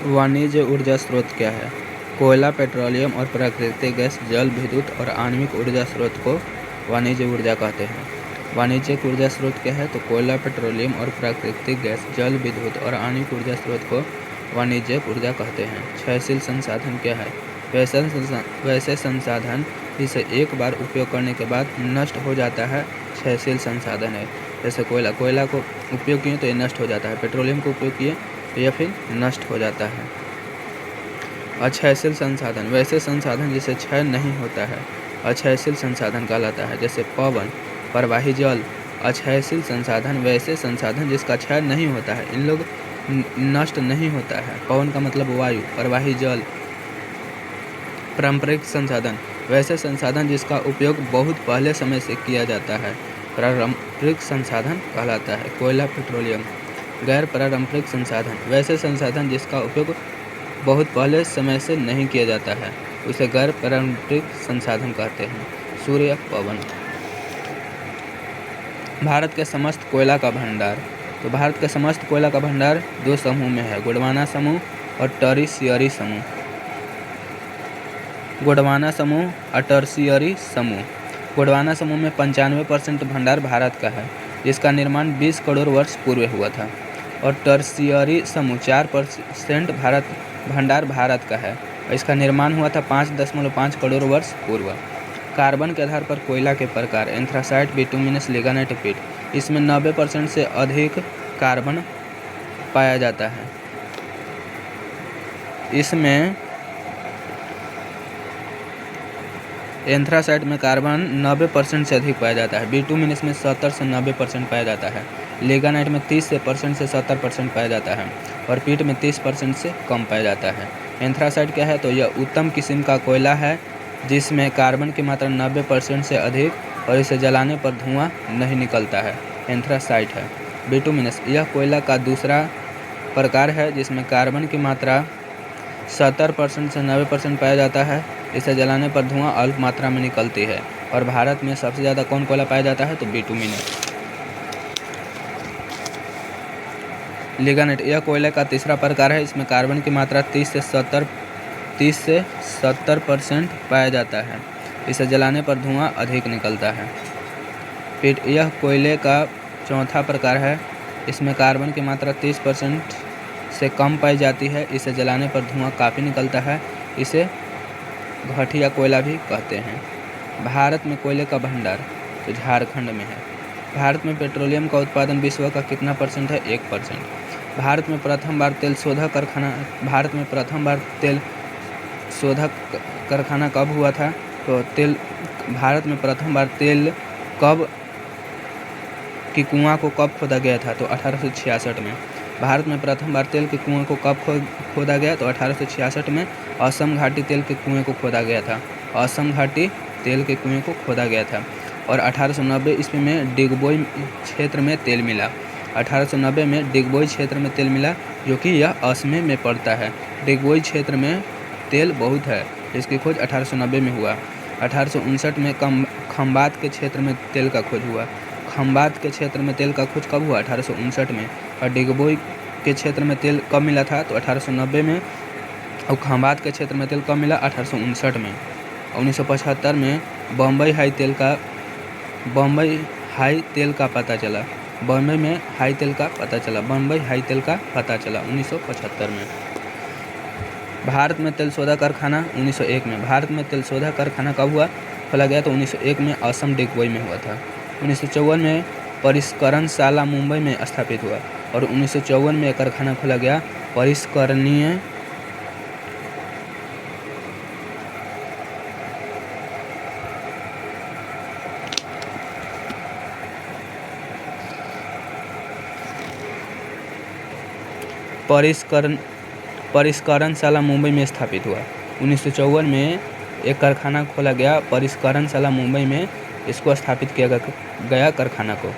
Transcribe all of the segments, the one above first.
वाणिज्य ऊर्जा स्रोत क्या है? कोयला, पेट्रोलियम और प्राकृतिक गैस, जल, विद्युत और आणविक ऊर्जा स्रोत को वाणिज्य ऊर्जा कहते हैं। वाणिज्यिक ऊर्जा स्रोत क्या है? तो कोयला, पेट्रोलियम और प्राकृतिक गैस, जल, विद्युत और आणविक ऊर्जा स्रोत को वाणिज्यिक ऊर्जा कहते हैं। क्षयशील संसाधन क्या है? वैसे संसाधन जिसे एक बार उपयोग करने के बाद नष्ट हो जाता है क्षयशील संसाधन है। जैसे कोयला को उपयोग किए तो ये नष्ट हो जाता है, पेट्रोलियम को उपयोग किए तो यह फिर नष्ट हो जाता है। अक्षयशील संसाधन वैसे संसाधन जिसे क्षय नहीं होता है अक्षयशील संसाधन कहलाता है। जैसे पवन, प्रवाही जल। अक्षयशील संसाधन वैसे संसाधन जिसका क्षय नहीं होता है, इन लोग नष्ट नहीं होता है। पवन का मतलब वायु, प्रवाही जल। पारंपरिक संसाधन वैसे संसाधन जिसका उपयोग बहुत पहले समय से किया जाता है, पारंपरिक संसाधन कहलाता है। कोयला, पेट्रोलियम। गैर पारंपरिक संसाधन वैसे संसाधन जिसका उपयोग बहुत पहले समय से नहीं किया जाता है, उसे गैर पारंपरिक संसाधन कहते हैं। सूर्य, पवन। भारत के समस्त कोयला का भंडार। तो भारत के समस्त कोयला का भंडार दो समूह में है, गोंडवाना समूह और टरशियरी समूह। गोंडवाना समूह और टरशियरी समूह। गोंडवाना समूह में 95% भंडार भारत का है, जिसका निर्माण 20 करोड़ वर्ष पूर्व हुआ था। और टरशियरी समूह 4% भंडार भारत का है, इसका निर्माण हुआ था 5.5 करोड़ वर्ष पूर्व। कार्बन के आधार पर कोयला के प्रकार: एंथ्रासाइट, बिटुमिनस, लिग्नाइट, पीट। इसमें 90% से अधिक कार्बन पाया जाता है। इसमें एंथ्रासाइट में कार्बन 90% से अधिक पाया जाता है। बिटुमिनस में 70 से 90% पाया जाता है। लिग्नाइट में 30% से 70% पाया जाता है और पीट में 30% से कम पाया जाता है। एंथ्रासाइट क्या है? तो यह उत्तम किस्म का कोयला है जिसमें कार्बन की मात्रा 90% से अधिक और इसे जलाने पर धुआं नहीं निकलता है, एंथ्रासाइट है। बिटुमिनस यह कोयला का दूसरा प्रकार है जिसमें कार्बन की मात्रा 70% से 90% पाया जाता है, इसे जलाने पर धुआं अल्प मात्रा में निकलती है। और भारत में सबसे ज़्यादा कौन कोयला पाया जाता है? तो बिटुमिनस। लिग्नाइट यह कोयले का तीसरा प्रकार है, इसमें कार्बन की मात्रा 30 से 70% पाया जाता है, इसे जलाने पर धुआं अधिक निकलता है। पीट यह कोयले का चौथा प्रकार है, इसमें कार्बन की मात्रा 30% से कम पाई जाती है, इसे जलाने पर धुआं काफ़ी निकलता है, इसे घटिया कोयला भी कहते हैं। भारत में कोयले का भंडार तो झारखंड में है। भारत में पेट्रोलियम का उत्पादन विश्व का कितना % है? 1%। भारत में प्रथम बार तेल शोधक कारखाना कब हुआ था? तो भारत में प्रथम बार तेल की कुआं को कब खोदा गया था? तो 1866 में। भारत में प्रथम बार तेल के कुएं को कब खोदा गया? तो 1866 में असम घाटी तेल के कुएं को खोदा गया था। असम घाटी तेल के कुएं को खोदा गया था। और 1890 ईस्वी में डिगबोई क्षेत्र में तेल मिला। 1890 में डिगबोई क्षेत्र में तेल मिला, जो कि यह असम में पड़ता है। डिगबोई क्षेत्र में तेल बहुत है, इसकी खोज 1890 में हुआ। 1859 में खंबात के क्षेत्र में तेल का खोज हुआ। खंबात के क्षेत्र में तेल का खोज कब हुआ? 1859 में। और डिगबोई के क्षेत्र में तेल कब मिला था? तो 1890 में। और खंबात के क्षेत्र में तेल कब मिला? 1859 में। 1975 में बम्बई हाई तेल का पता चला। बम्बई में हाई तेल का पता चला। बम्बई हाई तेल का पता चला 1975 में। भारत में तेल शोधक कारखाना 1901 में। भारत में तेल शोधक कारखाना कब हुआ? खोला गया तो 1901 में असम डिगबोई में हुआ था। 1954 में परिष्करणशाला मुंबई में स्थापित हुआ और 1954 में एक कारखाना खोला गया परिष्करणशाला मुंबई में स्थापित हुआ। 1954 में एक कारखाना खोला गया परिष्करणशाला मुंबई में, इसको स्थापित किया गया कारखाना को।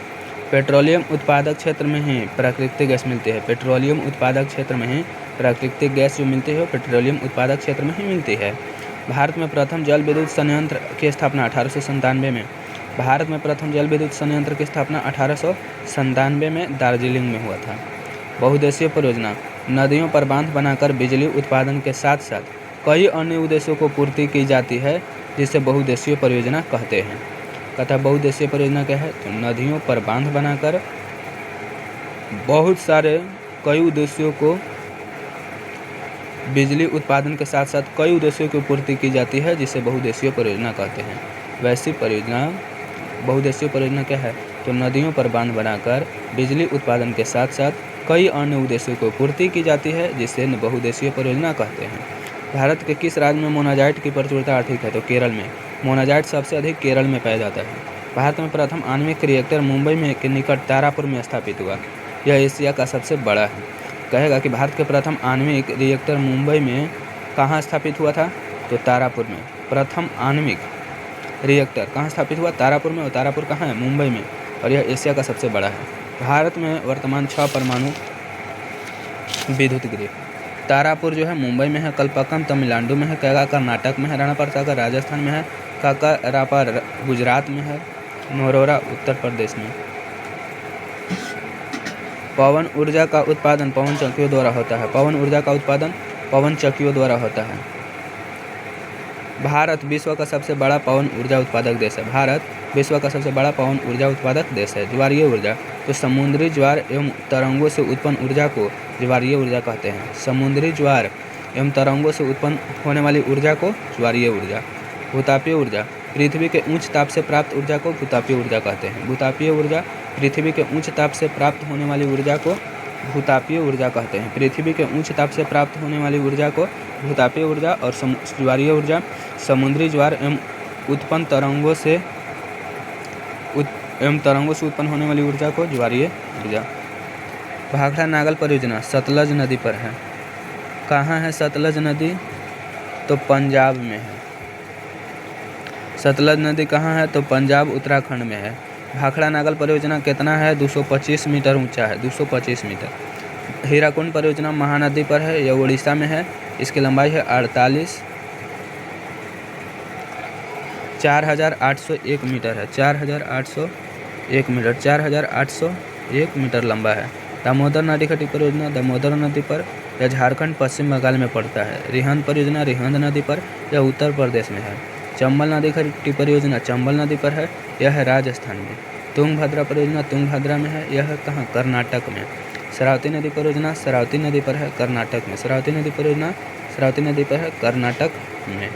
पेट्रोलियम उत्पादक क्षेत्र में ही प्राकृतिक गैस मिलती है। पेट्रोलियम उत्पादक क्षेत्र में ही प्राकृतिक गैस जो मिलती है पेट्रोलियम उत्पादक क्षेत्र में ही मिलती है। भारत में प्रथम जल विद्युत संयंत्र की स्थापना 1897 में। भारत में प्रथम जल विद्युत संयंत्र की स्थापना 1897 में दार्जिलिंग में हुआ था। बहुउद्देशीय परियोजना नदियों पर बांध बनाकर बिजली उत्पादन के साथ साथ कई अन्य उद्देश्यों को पूर्ति की जाती है, जिसे बहुउद्देशीय परियोजना कहते हैं। तथा बहुउद्देशीय परियोजना क्या है? तो नदियों पर बांध बनाकर बहुत सारे कई उद्देश्यों को बिजली उत्पादन के साथ साथ कई उद्देश्यों की पूर्ति की जाती है, जिसे बहुउद्देशीय परियोजना कहते हैं। वैसी परियोजना बहुउद्देशीय परियोजना क्या है? तो नदियों पर बांध बनाकर बिजली उत्पादन के साथ साथ कई अन्य उद्देश्यों को पूर्ति की जाती है, जिसे बहुउद्देशीय परियोजना कहते हैं। भारत के किस राज्य में मोनाजाइट की प्रचुरता अधिक है? तो केरल में। मोनाजाइट सबसे अधिक केरल में पाया जाता है। भारत में प्रथम आणविक रिएक्टर मुंबई में के निकट तारापुर में स्थापित हुआ। यह एशिया का सबसे बड़ा है। कहेगा कि भारत के प्रथम आणविक रिएक्टर मुंबई में कहाँ स्थापित हुआ था? तो तारापुर में। प्रथम आणविक रिएक्टर कहाँ स्थापित हुआ? तारापुर में। और तारापुर कहाँ है? मुंबई में। और यह एशिया का सबसे बड़ा है। भारत में वर्तमान 6 परमाणु विद्युत गृह। तारापुर जो है मुंबई में है, कलपक्कम तमिलनाडु में है, कैगा कर्नाटक में है, राणाप्रताप राजस्थान में है, काकरापा गुजरात में है, नोरोरा उत्तर प्रदेश में। पवन ऊर्जा का उत्पादन पवन चक्कियों द्वारा होता है। पवन ऊर्जा का उत्पादन पवन चक्कियों द्वारा होता है। भारत विश्व का सबसे बड़ा पवन ऊर्जा उत्पादक देश है। भारत विश्व का सबसे बड़ा पवन ऊर्जा उत्पादक देश है। ज्वारीय ऊर्जा, तो समुद्री ज्वार एवं तरंगों से उत्पन्न ऊर्जा को ज्वारीय ऊर्जा कहते हैं। समुद्री ज्वार एवं तरंगों से उत्पन्न होने वाली ऊर्जा को ज्वारीय ऊर्जा। भूतापीय ऊर्जा, पृथ्वी के उच्च ताप से प्राप्त ऊर्जा को भूतापीय ऊर्जा कहते हैं। भूतापीय ऊर्जा, पृथ्वी के उच्च ताप से प्राप्त होने वाली ऊर्जा को भूतापीय ऊर्जा कहते हैं। पृथ्वी के उच्च ताप से प्राप्त होने वाली ऊर्जा को भूतापीय ऊर्जा। और ज्वारीय ऊर्जा, समुद्री ज्वार एवं तरंगों से उत्पन्न होने वाली ऊर्जा को ज्वारीय ऊर्जा। भाखड़ा नागल परियोजना सतलज नदी पर है। कहाँ है सतलज नदी? तो पंजाब में है। सतलज नदी कहाँ है? तो पंजाब उत्तराखंड में है। भाखड़ा नागल परियोजना कितना है? 225 मीटर ऊंचा है। 225 मीटर। हीराकुंड परियोजना महानदी पर है। यह उड़ीसा में है। इसकी लंबाई है 4,801 मीटर है। 4,801 मीटर। 4,801 मीटर लंबा है। दामोदर नदी खट्टी परियोजना दामोदर नदी पर, यह झारखंड पश्चिम बंगाल में पड़ता है। रिहंद परियोजना रिहंद नदी पर, यह उत्तर प्रदेश में है। चंबल नदी खट्टी परियोजना चंबल नदी पर है। यह है राजस्थान में। तुंगभद्रा परियोजना तुंगभद्रा में है। यह है कहाँ? कर्नाटक में। शरावती नदी परियोजना शरावती नदी पर है, कर्नाटक में। शरावती नदी परियोजना शरावती नदी पर है, कर्नाटक में।